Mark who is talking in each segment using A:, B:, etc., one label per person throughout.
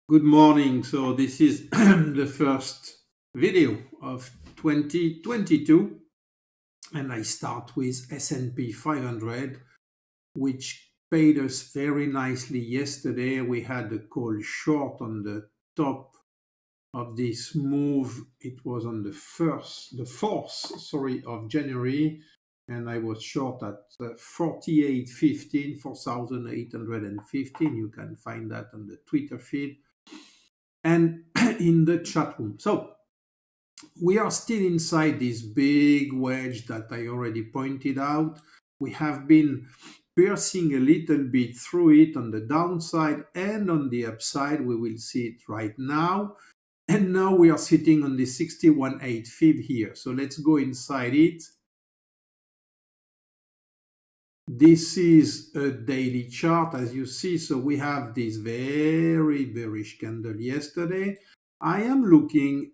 A: Good morning. So this is the first video of 2022, and I start with S&P 500, which paid us very nicely yesterday. We had a call short on the top of this move. It was on the 4th, of January, and I was short at 48.15, 4,815. You can find that on the Twitter feed and in the chat room. So we are still inside this big wedge that I already pointed out. We have been piercing a little bit through it on the downside and on the upside. We will see it right now. And now we are sitting on the 61.8 fib here. So let's go inside it. This is a daily chart, as you see. So we have this very bearish candle yesterday. I am looking,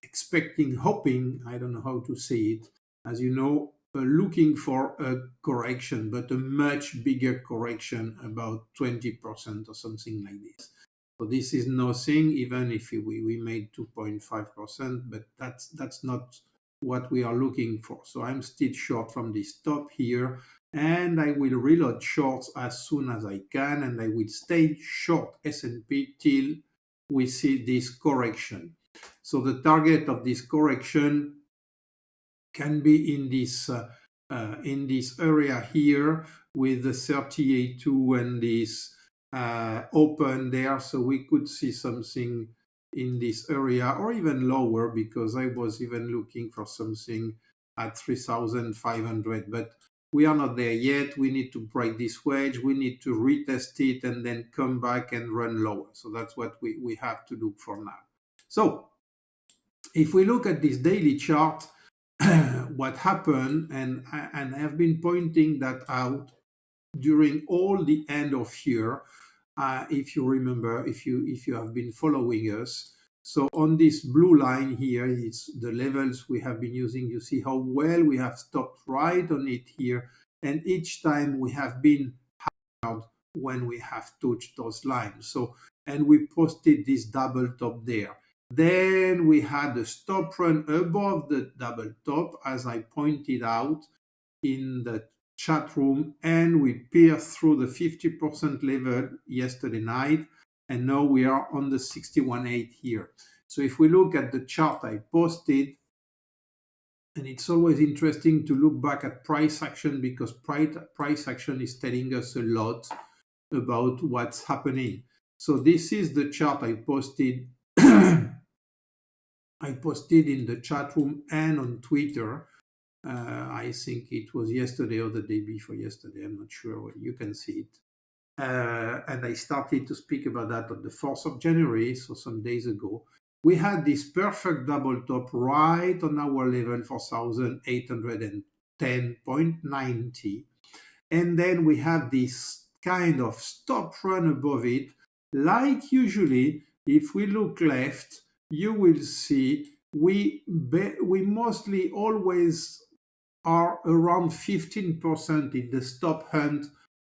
A: expecting, hoping, I don't know how to say it, as you know, looking for a correction, but a much bigger correction, about 20% or something like this. So this is nothing, even if we made 2.5%, but that's not what we are looking for. So I'm still short from this top here, and I will reload shorts as soon as I can, and I will stay short S&P till we see this correction. So the target of this correction can be in this area here with the 38.2 and this open there. So we could see something in this area or even lower, because I was even looking for something at 3,500, but we are not there yet. We need to break this wedge. We need to retest it and then come back and run lower. So that's what we have to do for now. So if we look at this daily chart, what happened, and I have been pointing that out during all the end of year, if you remember, if you have been following us. So on this blue line here, it's the levels we have been using. You see how well we have stopped right on it here, and each time we have been hard when we have touched those lines. So, and we posted this double top there. Then we had a stop run above the double top, as I pointed out in the chat room, and we pierced through the 50% level yesterday night, and now we are on the 61.8 here. So if we look at the chart I posted, and it's always interesting to look back at price action, because price action is telling us a lot about what's happening. So this is the chart I posted I posted in the chat room and on Twitter. I think it was yesterday or the day before yesterday. I'm not sure. You can see it. And I started to speak about that on the 4th of January, so some days ago. We had this perfect double top right on our level, 4,810.90. And then we have this kind of stop run above it. Like usually, if we look left, you will see we mostly always are around 15% in the stop hunt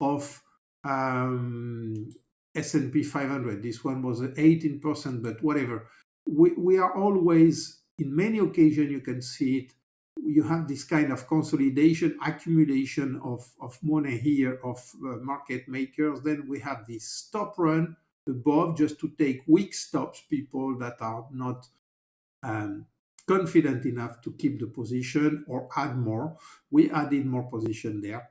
A: of S&P 500. This one was 18%, but whatever. We are always, in many occasions, you can see it, you have this kind of consolidation, accumulation of money here, of market makers. Then we have this stop run above, just to take weak stops, people that are not confident enough to keep the position or add more. We added more position there.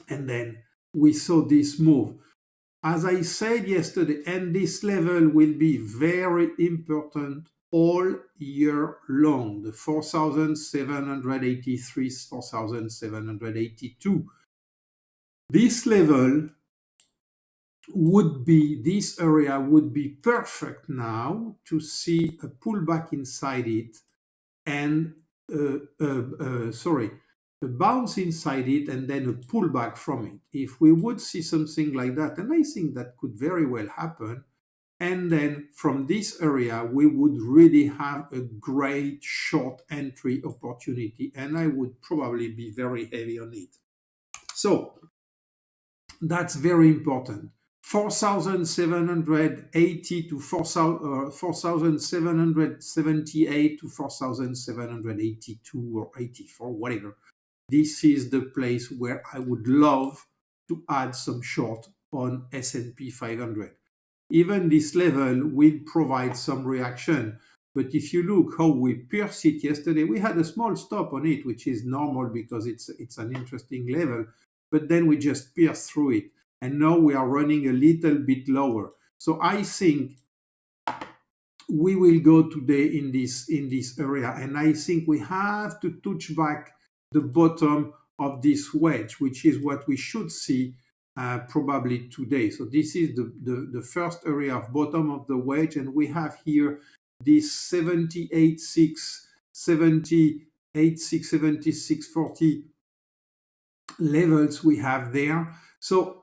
A: And then we saw this move. As I said yesterday, and this level will be very important all year long, the 4,783, 4,782. This level would be, this area would be perfect now to see a pullback inside it and a bounce inside it and then a pullback from it. If we would see something like that, and I think that could very well happen, and then from this area, we would really have a great short entry opportunity, and I would probably be very heavy on it. So that's very important. 4,780 to 4,778 to 4,782 or 84, whatever. This is the place where I would love to add some short on S&P 500. Even this level will provide some reaction. But if you look how we pierced it yesterday, we had a small stop on it, which is normal because it's an interesting level. But then we just pierced through it. And now we are running a little bit lower. So I think we will go today in this area. And I think we have to touch back the bottom of this wedge, which is what we should see probably today. So this is the first area of bottom of the wedge, and we have here this 78.6, 78.6, 76.40 levels we have there. So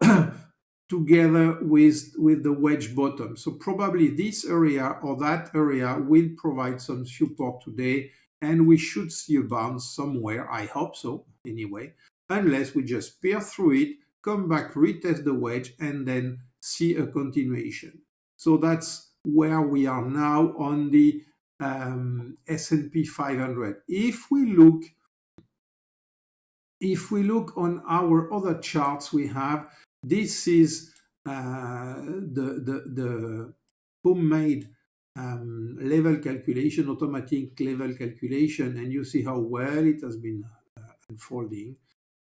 A: together with the wedge bottom. So probably this area or that area will provide some support today, and we should see a bounce somewhere. I hope so, anyway, unless we just pierce through it, come back, retest the wedge, and then see a continuation. So that's where we are now on the S&P 500. If we look on our other charts we have, this is the homemade level calculation, automatic level calculation, and you see how well it has been unfolding.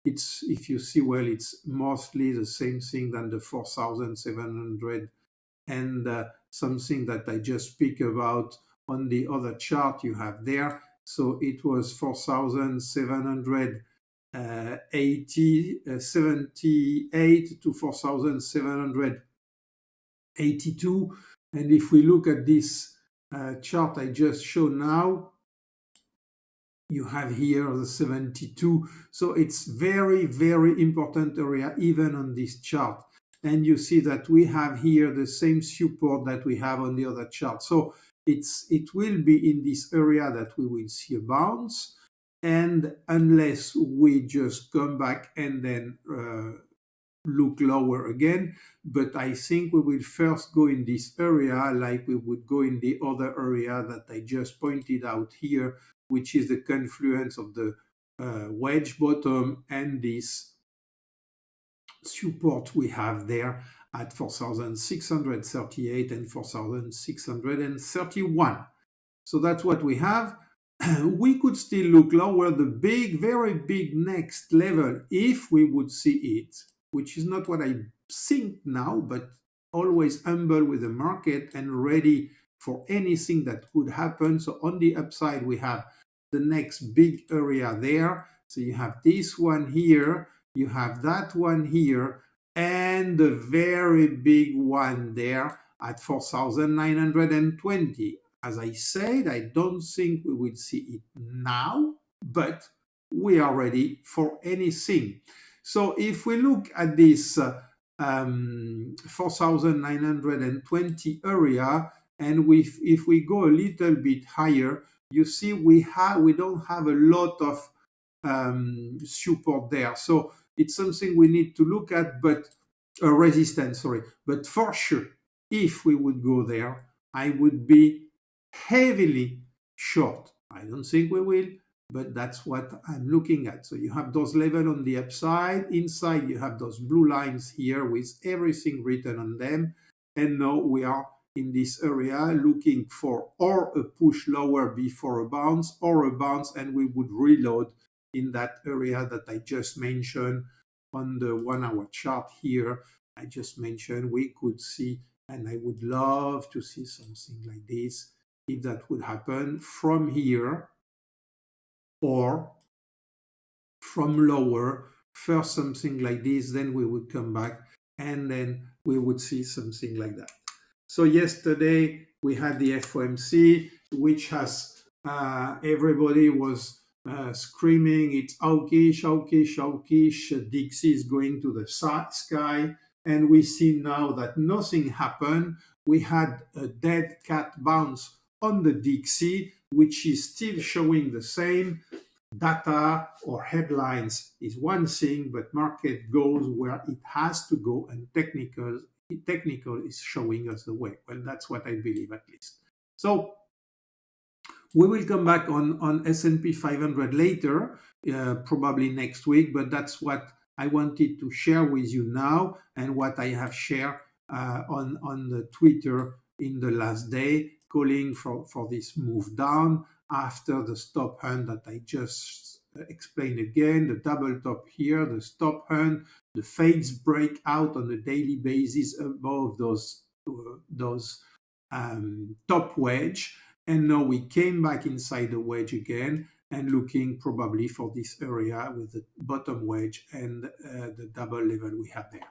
A: If you see well, it's mostly the same thing than the 4,700 and something that I just speak about on the other chart you have there. So it was 4,778 to 4,782. And if we look at this chart I just showed now, you have here the 72. So it's very, very important area even on this chart. And you see that we have here the same support that we have on the other chart. So it will be in this area that we will see a bounce. And unless we just come back and then look lower again, but I think we will first go in this area like we would go in the other area that I just pointed out here, which is the confluence of the wedge bottom and this support we have there at 4,638 and 4,631. So that's what we have. We could still look lower, the big, very big next level, if we would see it, which is not what I think now, but always humble with the market and ready for anything that could happen. So on the upside, we have the next big area there. So you have this one here, you have that one here, and the very big one there at 4,920. As I said, I don't think we will see it now, but we are ready for anything. So if we look at this 4,920 area, and if we go a little bit higher, you see we don't have a lot of support there. So it's something we need to look at, but resistance, sorry. But for sure, if we would go there, I would be heavily short. I don't think we will, but that's what I'm looking at. So you have those levels on the upside. Inside, you have those blue lines here with everything written on them. And now we are in this area looking for or a push lower before a bounce or a bounce, and we would reload in that area that I just mentioned on the 1 hour chart here. I just mentioned we could see, and I would love to see something like this if that would happen from here or from lower. First something like this, then we would come back and then we would see something like that. So yesterday we had the FOMC, which has everybody was screaming, it's hawkish, hawkish, hawkish. Dixie is going to the sky. And we see now that nothing happened. We had a dead cat bounce on the Dixie, which is still showing the same. Data or headlines is one thing, but market goes where it has to go, and technicals technical is showing us the way. Well, that's what I believe at least. So we will come back on S&P 500 later, probably next week, but that's what I wanted to share with you now and what I have shared on the Twitter in the last day, calling for this move down after the stop hunt that I just explained again, the double top here, the stop hunt, the fades break out on a daily basis above those top wedge. And now we came back inside the wedge again and looking probably for this area with the bottom wedge and the double level we have there.